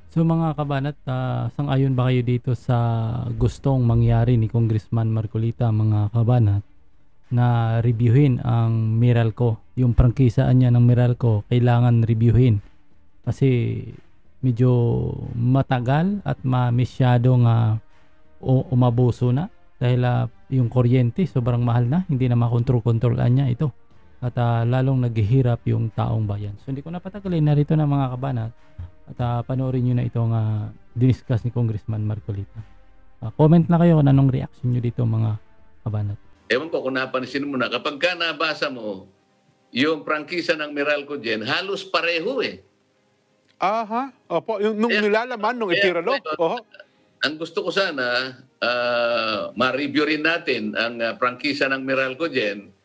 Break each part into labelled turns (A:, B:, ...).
A: So mga kabanat, sang-ayon ba kayo dito sa gustong mangyari ni Congressman Marcolita, mga kabanat, na reviewin ang Meralco, yung prangkisaan niya ng Meralco, kailangan reviewin kasi medyo matagal at masyadong umabuso na dahil yung kuryente sobrang mahal na, hindi na makontrol-kontrolan niya ito at lalong naghihirap yung taong bayan. So hindi ko napatagalin, narito na mga kabanat at panoorin nyo na itong diniscuss ni Congressman Marcolita. Comment na kayo kung anong reaction nyo dito mga kabanat.
B: Ewan ko kung napansin mo na, kapag ka nabasa mo yung prangkisa ng Meralco dyan, halos pareho eh.
C: Aha, opo, yung nung nilalaman nung itiralo. Oho.
B: Ang gusto ko sana, ma-review rin natin ang prangkisa ng Meralco dyan,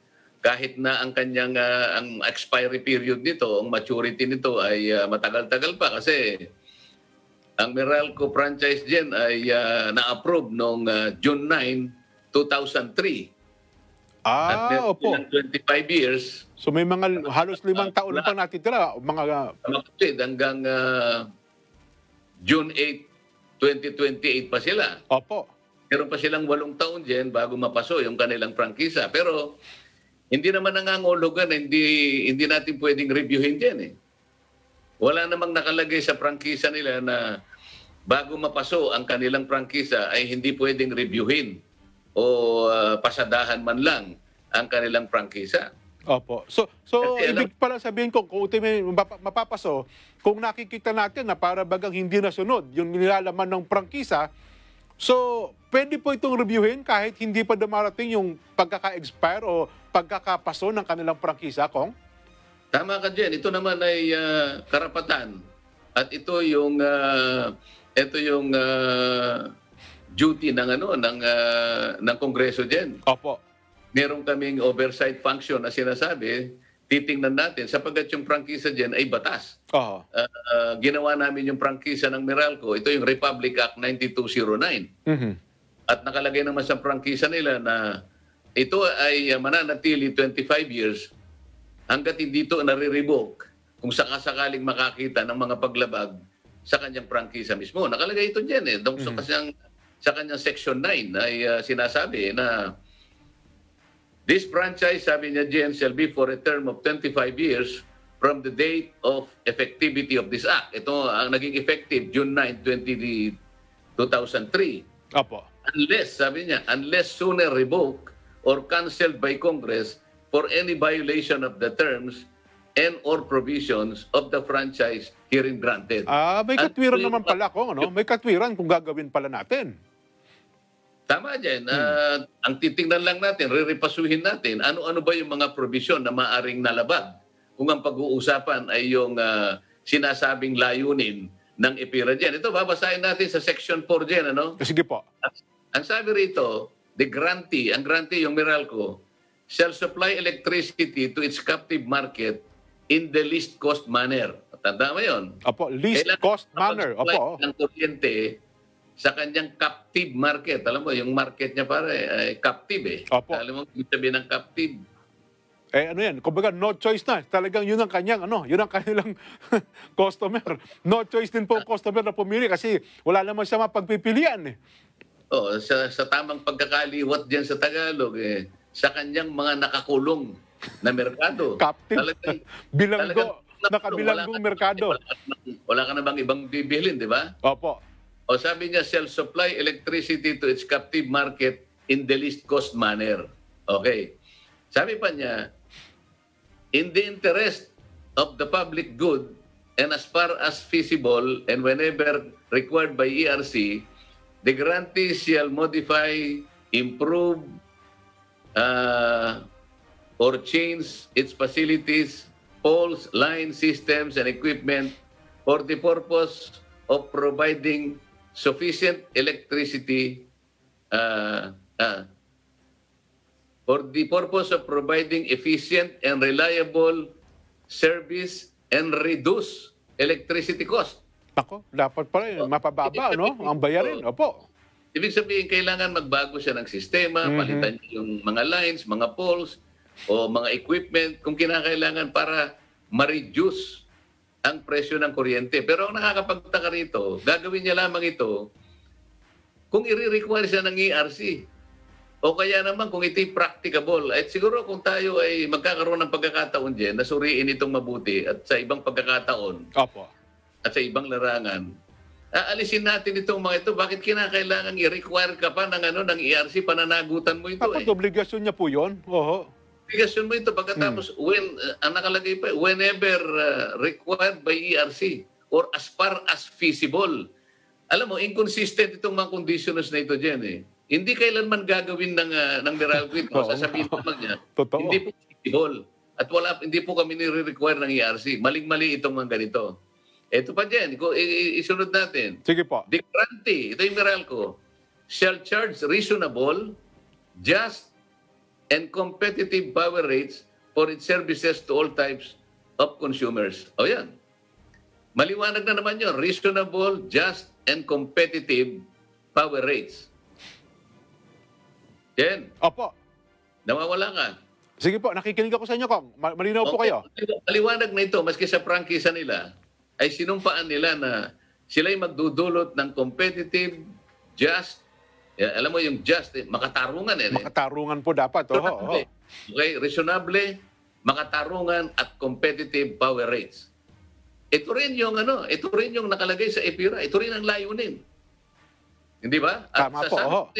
B: kahit na ang kanyang ang expiry period nito, ang maturity nito ay matagal-tagal pa kasi ang Meralco franchise dyan ay na-approve noong June 9, 2003. At
C: Opo.
B: 25 years.
C: So may mga halos 5 taon pa natitira, mga
B: hanggang June 8, 2028 pa sila.
C: opo.
B: Meron pa silang 8 taon dyan bago mapaso yung kanilang prangkisa. Pero hindi naman nangangulugan, hindi natin pwedeng reviewin dyan eh. Wala namang nakalagay sa prangkisa nila na bago mapaso ang kanilang prangkisa ay hindi pwedeng reviewin o pasadahan man lang ang kanilang prangkisa.
C: Opo. So
B: Kasi
C: ibig pala sabihin ko, kung mapapaso, kung nakikita natin na para bagang hindi nasunod yung nilalaman ng prangkisa, so pwede po itong reviewin kahit hindi pa dumarating yung pagkaka-expire o pagkakapaso ng kanilang prangkisa, Kong?
B: Tama ka dyan. Ito naman ay karapatan. At ito yung duty ng ng Kongreso diyan.
C: Opo.
B: Meron kaming oversight function na sinasabi, titingnan natin sapagkat yung prangkisa diyan ay batas.
C: Oho.
B: Ginawa namin yung prangkisa ng Meralco, ito yung Republic Act 9209.
C: Mhm.
B: At nakalagay naman sa prangkisa nila na ito ay mananatili 25 years hangga't hindi ito nare-revoke kung sakasakaling makakita ng mga paglabag sa kanyang prangkisa mismo. Nakalagay ito diyan eh. Sa kanyang Section 9 ay sinasabi na this franchise, sabi niya diyan, shall be for a term of 25 years from the date of effectivity of this act. Ito ang naging effective June 9, 2003.
C: Opo.
B: Unless, sabi niya, unless sooner revoked or canceled by Congress for any violation of the terms and or provisions of the franchise herein granted.
C: May katwiran naman pala, Kong, ano? May katwiran kung gagawin pala natin.
B: Tama dyan. Ang titingnan lang natin, riripasuhin natin, ano-ano ba yung mga provision na maaring nalabag kung ang pag-uusapan ay yung sinasabing layunin ng EPIRA dyan. Ito, babasahin natin sa Section 4 dyan, ano?
C: Sige po.
B: Ang sabi rito, ang grantee yung Meralco, shall supply electricity to its captive market in the least cost manner. Tanda mo yun?
C: Opo, least
B: Kailangan
C: cost manner. Opo.
B: ng kuryente sa kanyang captive market. Alam mo, yung market niya ay captive eh.
C: Opo.
B: Alam mo, ibig sabihin ng captive.
C: Ano yan? Kumbaga, no choice na. Talagang yun ang kanyang, yun ang kanilang customer. No choice din po ang customer na pumili kasi wala naman siya mapagpipilian eh.
B: Sa tamang pagkakaliwat diyan sa Tagalog, sa kanyang mga nakakulong na merkado.
C: Captive. Bilanggo. Nakabilanggong merkado.
B: Wala ka na bang ibang bibilhin, di ba?
C: Opo.
B: O sabi niya, shall supply electricity to its captive market in the least cost manner. Okay. Sabi pa niya, in the interest of the public good and as far as feasible and whenever required by ERC, the grantee shall modify, improve, or change its facilities, poles, line systems, and equipment for the purpose of providing sufficient electricity for the purpose of providing efficient and reliable service and reduce electricity cost.
C: Ako, dapat pala mapababa, ang bayarin. Opo.
B: Ibig sabihin, kailangan magbago siya ng sistema, palitan niya yung mga lines, mga poles, o mga equipment kung kinakailangan para ma-reduce ang presyo ng kuryente. Pero ang nakakapagtaka rito, gagawin niya lamang ito kung i-require siya ng ERC. O kaya naman kung ito'y practicable. At siguro kung tayo ay magkakaroon ng pagkakataon dyan, nasuriin itong mabuti at sa ibang pagkakataon
C: Opo.
B: at sa ibang larangan, aalisin natin itong mga ito. Bakit kinakailangan i-require ka pa ng ERC, pananagutan mo ito
C: Dapat obligasyon niya po yun. Oho.
B: Obligasyon mo ito pagkatapos ang nakalagay pa, whenever required by ERC or as far as feasible. Alam mo, inconsistent itong mga conditions na ito dyan eh. Hindi kailanman gagawin ng Meralco ito. Sasabihin naman niya,
C: Totoo.
B: hindi po feasible. At hindi po kami nire-require ng ERC. Maling-mali itong mga ganito. Ito pa dyan, isunod natin.
C: Sige po.
B: The grantee, ito yung Meralco, shall charge reasonable, just, and competitive power rates for its services to all types of consumers. O yan. Maliwanag na naman yun. Reasonable, just, and competitive power rates. Yan.
C: Opo.
B: Nawawala ka.
C: Sige po, nakikinig ako sa inyo, Kong. Malinaw po kayo.
B: Maliwanag na ito, maski sa prangkisa nila, ay sinumpaan nila na sila'y magdudulot ng competitive, just, alam mo yung just, makatarungan eh.
C: Makatarungan po dapat. Oho.
B: Okay, reasonable, makatarungan at competitive power rates. Ito rin yung nakalagay sa EPIRA. Ito rin ang layunin. Hindi ba? At
C: Tama po. Oho.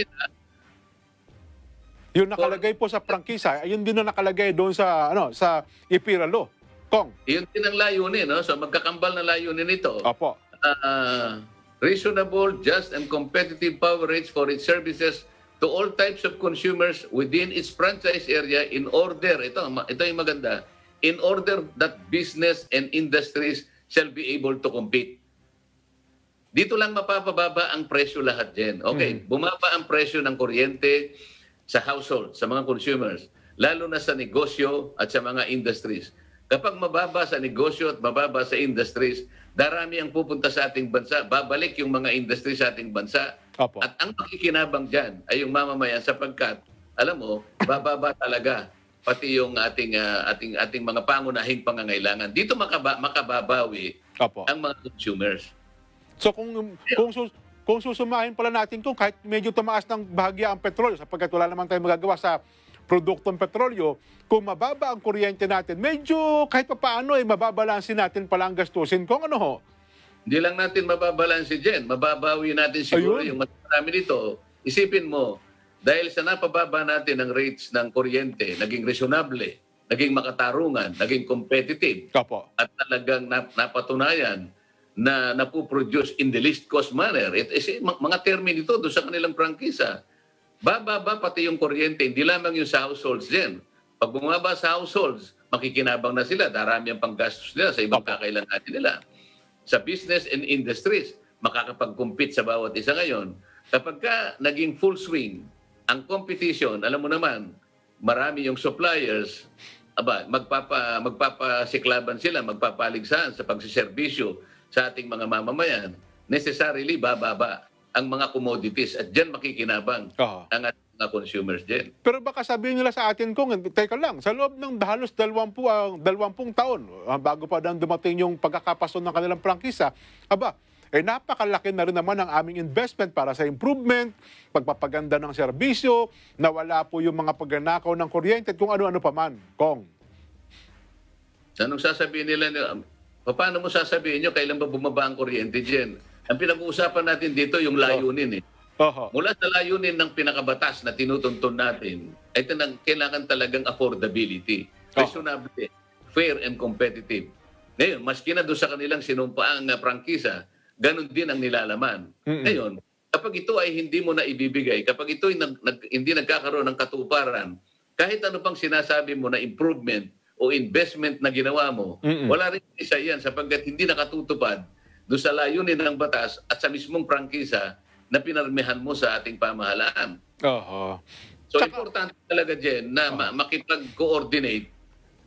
C: Yung nakalagay po sa prangkisa, ayun din na nakalagay doon sa sa EPIRA law. Kong.
B: Yun din ang layunin, no? So magkakambal na layunin ito.
C: Opo.
B: Reasonable, just, and competitive power rates for its services to all types of consumers within its franchise area in order, ito yung maganda, in order that business and industries shall be able to compete. Dito lang mapapababa ang presyo lahat dyan. Okay, bumaba ang presyo ng kuryente sa household, sa mga consumers, lalo na sa negosyo at sa mga industries. Kapag mababa sa negosyo at mababa sa industries, darami ang pupunta sa ating bansa, babalik yung mga industry sa ating bansa.
C: Opo.
B: At ang makikinabang dyan ay yung mamamayan sapagkat, alam mo, bababa talaga pati yung ating mga pangunahing pangangailangan. Dito makababawi
C: Opo.
B: ang mga consumers.
C: So kung susumahin pala natin kung kahit medyo tumaas ng bahagya ang petrolyo sapagkat wala naman tayong magagawa sa produktong petrolyo, kung mababa ang kuryente natin, medyo kahit pa paano mababalansin natin pala ang gastusin. Kung ano ho?
B: Hindi lang natin mababalansin dyan. Mababawi natin siguro
C: Ayun.
B: yung mas marami dito. Isipin mo, dahil sa napababa natin ang rates ng kuryente, naging reasonable, naging makatarungan, naging competitive,
C: Opo.
B: at talagang napatunayan na napuproduce in the least cost manner. Mga termin ito doon sa kanilang prangkisa. Bababa pati yung kuryente, hindi lamang yung sa households din. Pag bumaba sa households, makikinabang na sila, darami ang panggastos nila sa ibang kakailangan nila. Sa business and industries, makakapag-compete sa bawat isa ngayon. Kapag ka naging full swing, ang competition, alam mo naman, marami yung suppliers, magpapasiklaban sila, magpapaligsahan sa pagsiservisyo sa ating mga mamamayan, necessarily bababa ang mga commodities at dyan makikinabang ang ating mga consumers dyan.
C: Pero baka sabihin nila sa atin kung, teka lang, sa loob ng halos 20 taon, bago pa nang dumating yung pagkakapaso ng kanilang prangkisa, napakalaki na rin naman ang aming investment para sa improvement, pagpapaganda ng serbisyo, nawala po yung mga pagnanakaw ng kuryente at kung ano-ano pa man. Kong.
B: Anong sasabihin nila? Paano mo sasabihin nyo kailan ba bumaba ang kuryente dyan? Ang pinag-uusapan natin dito yung layunin eh. Mula sa layunin ng pinakabatas na tinutuntun natin, ay kailangan talagang affordability, reasonable, fair and competitive. Ngayon, maski na doon sa kanilang sinumpaang prangkisa, ganun din ang nilalaman. Ngayon, kapag ito ay hindi mo na ibibigay, kapag ito ay hindi nagkakaroon ng katuparan, kahit ano pang sinasabi mo na improvement o investment na ginawa mo, wala rin isa yan sapagkat hindi nakatutupad doon sa layunin ng batas at sa mismong prangkisa na pinarmihan mo sa ating pamahalaan. So, importante talaga dyan na makipag-coordinate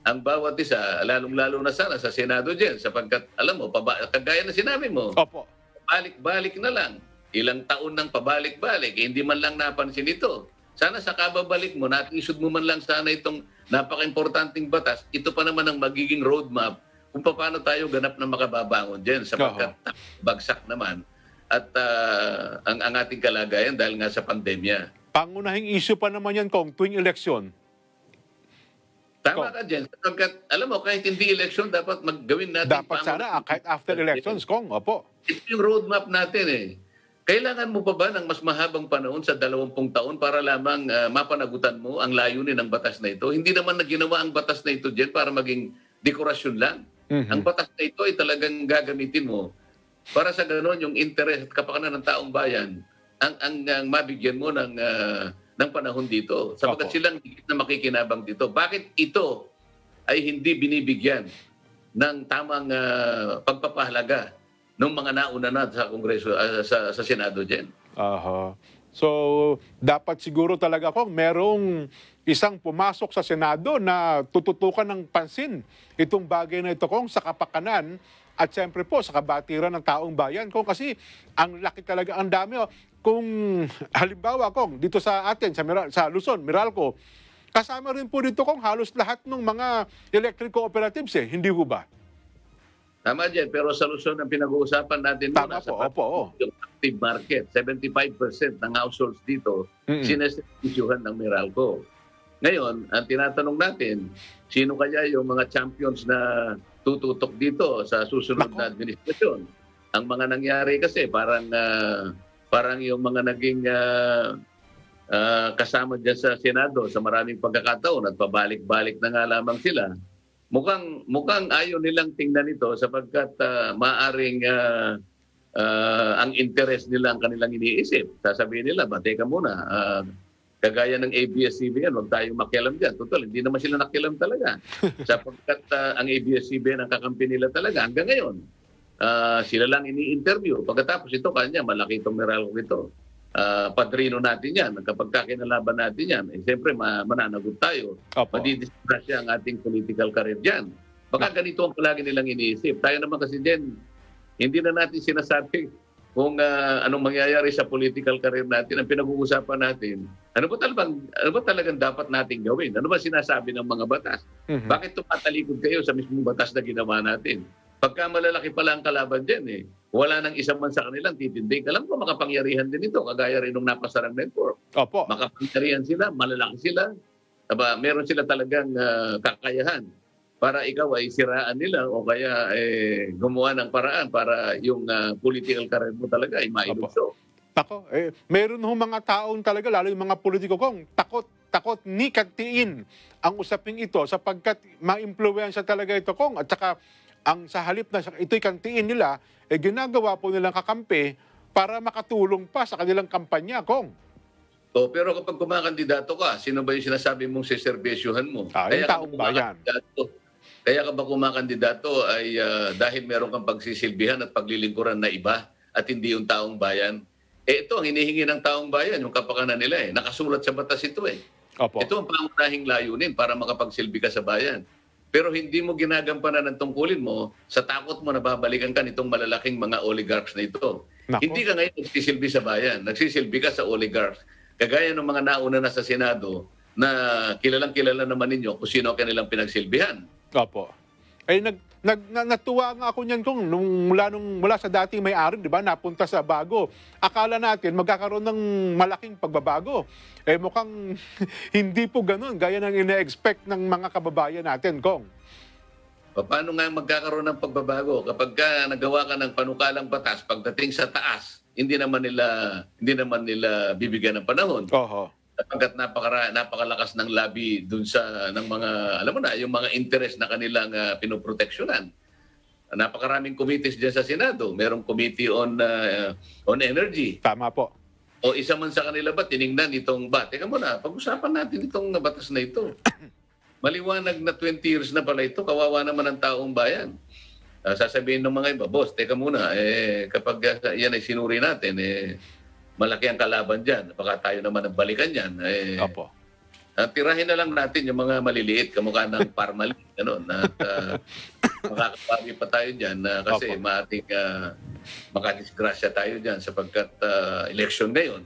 B: ang bawat isa, lalong-lalo na sana sa Senado dyan, sapagkat, alam mo, kagaya na sinabi mo, balik-balik na lang. Ilang taon nang pabalik-balik, hindi man lang napansin ito. Sana sa kababalik mo, natisod mo man lang sana itong napaka-importanting batas, ito pa naman ang magiging roadmap kung paano tayo ganap na makababangon dyan sapagkat bagsak naman at ang ating kalagayan dahil nga sa pandemya.
C: Pangunahing issue pa naman yan, Kong, tuwing eleksyon.
B: Tama ka dyan. Sapagkat, alam mo, kahit hindi election, dapat maggawin natin.
C: Dapat sana, kahit after elections, Kong, opo.
B: Ito yung roadmap natin eh. Kailangan mo pa ba ng mas mahabang panahon sa 20 taon para lamang mapanagutan mo ang layunin ng batas na ito? Hindi naman na ginawa ang batas na ito dyan para maging dekorasyon lang. Ang batas na ito ay talagang gagamitin mo para sa gano'n yung interest at kapakanan ng taong bayan ang mabigyan mo ng panahon dito. Sapagkat silang higit na makikinabang dito. Bakit ito ay hindi binibigyan ng tamang pagpapahalaga ng mga nauna na sa Kongreso, sa Senado dyan?
C: So, dapat siguro talaga, Kong, merong isang pumasok sa Senado na tututukan ng pansin itong bagay na ito, Kong, sa kapakanan at siyempre po sa kabatiran ng taong bayan, Kong, kasi ang laki talaga, ang dami. Kung halimbawa, Kong, dito sa atin, sa Luzon, Meralco, kasama rin po dito, Kong, halos lahat ng mga electric cooperatives, hindi ho ba?
B: Tama dyan, pero sa Luzon ang pinag-uusapan natin
C: Tama po,
B: yung active market. 75% ng households dito sineservisyohan ng Meralco. Ngayon, ang tinatanong natin, sino kaya yung mga champions na tututok dito sa susunod na administrasyon? Ang mga nangyari kasi parang yung mga naging kasama dyan sa Senado sa maraming pagkakataon at pabalik-balik na nga lamang sila. Mukhang ayaw nilang tingnan ito sapagkat maaring ang interest nila ang kanilang iniisip. Sasabihin nila, teka muna, kagaya ng ABS-CBN, huwag tayong makialam dyan. Total, hindi naman sila nakialam talaga. Sapagkat ang ABS-CBN ang kakampi nila talaga hanggang ngayon. Sila lang ini-interview. Pagkatapos ito, kanya, malaki itong Meralco ito. Padrino natin yan. Kapag kakinalaban natin yan, siyempre mananagot tayo. Madidisgrasya ang ating political career dyan. Baka ganito ang palagi nilang iniisip. Tayo naman kasi dyan, hindi na natin sinasabi kung anong mangyayari sa political career natin. Ang pinag-uusapan natin, ano ba talagang dapat natin gawin? Ano ba sinasabi ng mga batas? Bakit tumatalikod kayo sa mismong batas na ginawa natin? Pagka malalaki pala ang kalaban dyan, wala nang isang man sa kanilang titindig. Alam ko, makapangyarihan din ito, kagaya rin nung napasarang network. Makapangyarihan sila, malalaki sila. Meron sila talagang kakayahan para ikaw ay siraan nila o kaya gumawa ng paraan para yung political career mo talaga ay mailugso.
C: Meron ho mga taong talaga, lalo yung mga politiko, Kong, takot ni kantiin ang usaping ito sapagkat ma-impluwensya talaga ito, Kong. At saka, sa halip na ito'y kantiin nila, ginagawa po nilang kakampi para makatulong pa sa kanilang kampanya, Kong.
B: Pero kapag kumakandidato ka, sino ba yung sinasabi mong siservisyohan mo?
C: Yung taong bayan.
B: Kaya kapag kumakandidato ay dahil meron kang pagsisilbihan at paglilingkuran na iba at hindi yung taong bayan. Ito ang hinihingi ng taong bayan, yung kapakanan nila. Nakasulat sa batas ito . Ito ang pangunahing layunin para makapagsilbi ka sa bayan. Pero hindi mo ginagampanan ng tungkulin mo sa takot mo na babalikan ka nitong malalaking mga oligarchs na ito. Hindi ka ngayon nagsisilbi sa bayan. Nagsisilbi ka sa oligarchs. Kagaya ng mga nauna na sa Senado na kilalang-kilala naman ninyo kung sino kanilang pinagsilbihan.
C: Natuwa nga ako niyan, Kong, mula sa dating may-ari, di ba, napunta sa bago. Akala natin magkakaroon ng malaking pagbabago. Mukhang hindi po ganun, gaya ng ina-expect ng mga kababayan natin, Kong.
B: Paano nga magkakaroon ng pagbabago? Kapag nagawa ka ng panukalang batas, pagdating sa taas, hindi naman nila bibigyan ng panahon. Sapagkat napakalakas ng lobby dun sa ng mga, alam mo na, yung mga interest na kanilang pinoproteksyonan. Napakaraming committees dyan sa Senado. Merong committee on energy.
C: Tama po.
B: O isa man sa kanila ba, tinignan itong teka muna, pag-usapan natin itong batas na ito. Maliwanag na 20 years na pala ito, kawawa naman ang taong bayan. Sasabihin ng mga iba, boss, teka muna, kapag yan ay sinuri natin, malaki ang kalaban dyan. Baka tayo naman ang balikan yan. Tirahin na lang natin yung mga maliliit, kamukha ng Parmalee. Makakapari pa tayo dyan kasi makadisgrasya tayo dyan sapagkat election ngayon.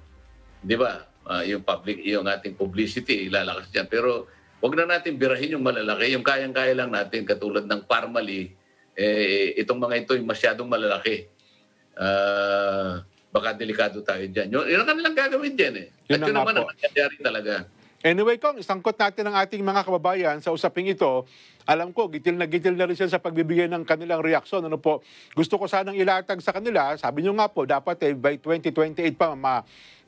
B: Di ba? Yung ating publicity, lalakas dyan. Pero wag na natin birahin yung malalaki. Yung kayang-kaya lang natin katulad ng Parmalee itong mga ito ay masyadong malalaki. Baka delikado tayo dyan. Yun ang kanilang gagawin dyan eh.
C: Yun
B: At
C: na
B: yun
C: nga
B: naman
C: po.
B: ang nangyayari talaga.
C: Anyway, Kong, isangkot natin ang ating mga kababayan sa usaping ito. Alam ko, gitil na rin sila sa pagbibigay ng kanilang reaksyon. Ano po, gusto ko sanang ilatag sa kanila. Sabi nyo nga po, dapat by 2028 pa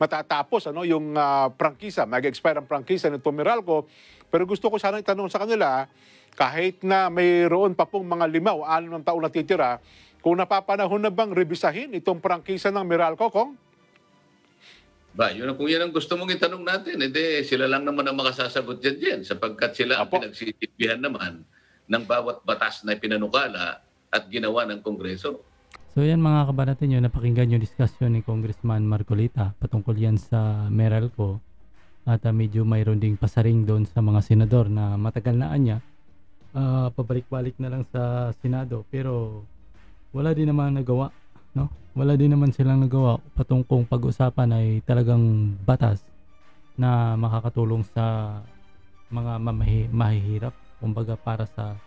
C: matatapos yung prangkisa, mag-expire ang prangkisa ng Meralco. Pero gusto ko sanang itanong sa kanila, kahit na mayroon pa pong mga 5 o 6 na taon natitira, kung napapanahon na bang rebisahin itong prangkisa ng Meralco, Kong?
B: Kung yan ang gusto mong itanong natin, edi sila lang naman ang makasasagot dyan sapagkat sila ang
C: Apo.
B: pinagsisilbihan naman ng bawat batas na pinanukala at ginawa ng Kongreso.
A: So yan mga kabanatin nyo, napakinggan yung diskusyon ni Congressman Marcolita patungkol yan sa Meralco at medyo mayroon ding pasaring doon sa mga senador na matagal na niya pabalik-balik na lang sa Senado pero wala din naman nagawa, no? Wala din naman silang nagawa patungkong pag-usapan ay talagang batas na makakatulong sa mga mahihirap, kumbaga para sa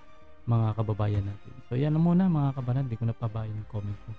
A: mga kababayan natin. So yan na muna mga kabanat, di ko na pabayin yung comment ko.